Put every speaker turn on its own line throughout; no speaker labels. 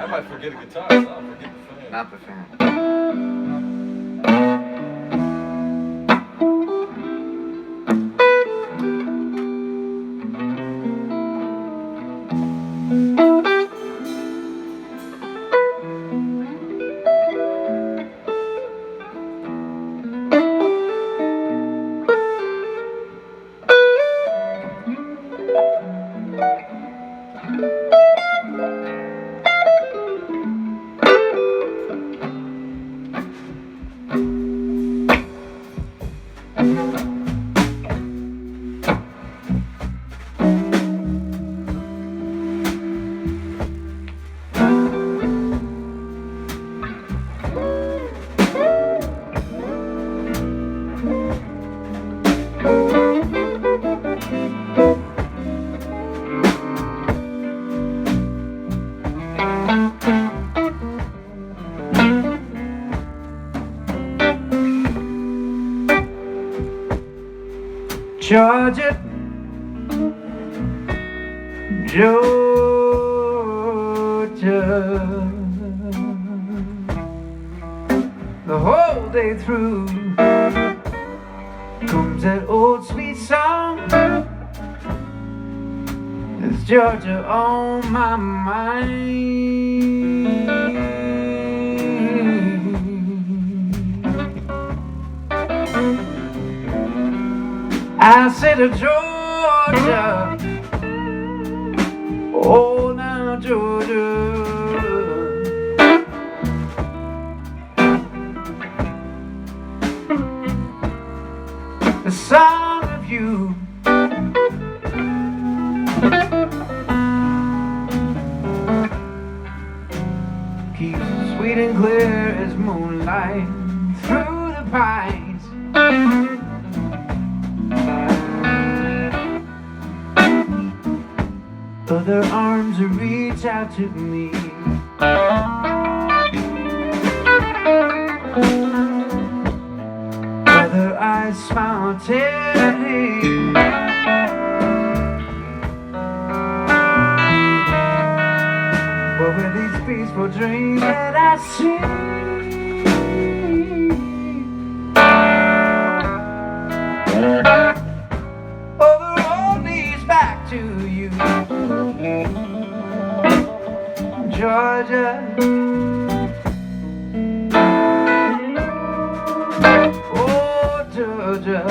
might forget a guitar, so I'll forget the fan.
Not the fan.
Georgia, Georgia, the whole day through comes that old sweet song. It's Georgia on my mind. I said to Georgia, oh now Georgia, the song of you keeps sweet and clear as moonlight through the pines. Other arms reach out to me. Other eyes smile tenderly. But with these peaceful dreams that I see, oh, the road leads back to you, Georgia. Oh, Georgia.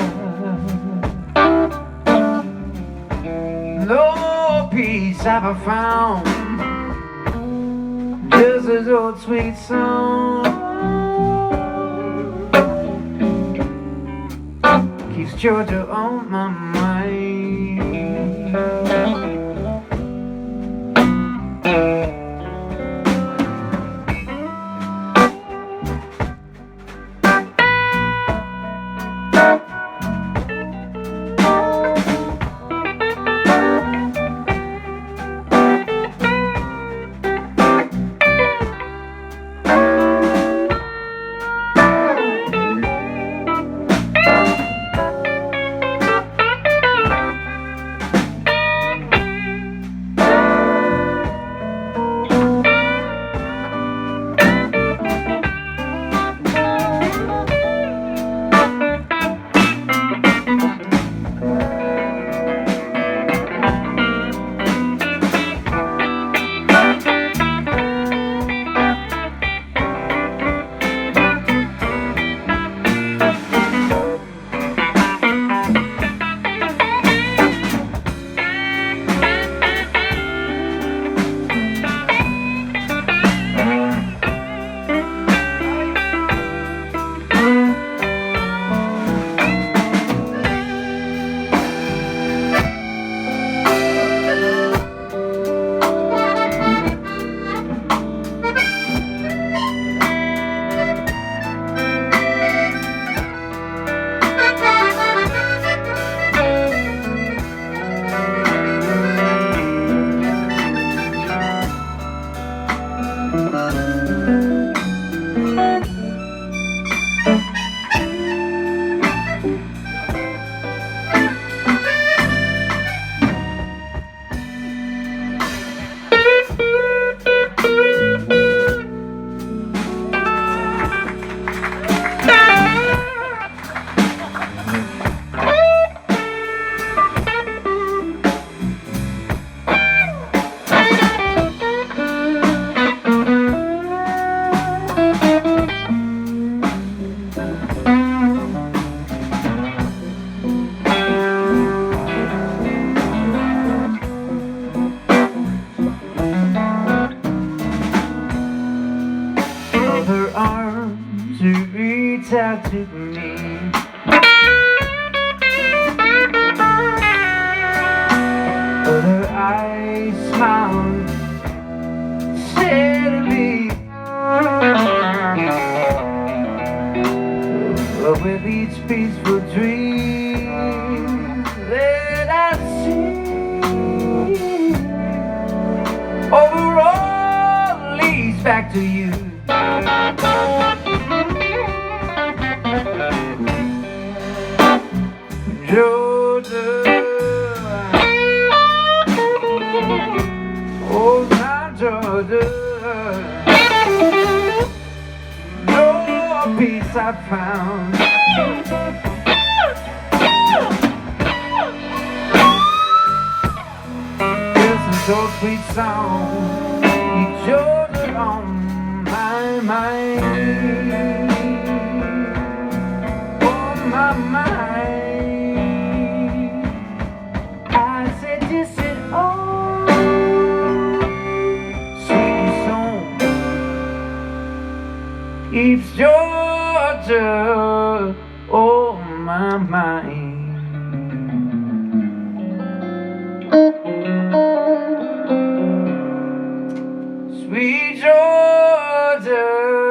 No peace have I found, just this old sweet song keeps Georgia on my mind. reach out to me. Her eyes smiled steadily, with each peaceful dream that I see, overall leads back to you. Georgia, oh my Georgia, no peace I found. Listen to a sweet song, you Georgia on my mind, on my mind. Keeps Georgia on my mind. Sweet Georgia.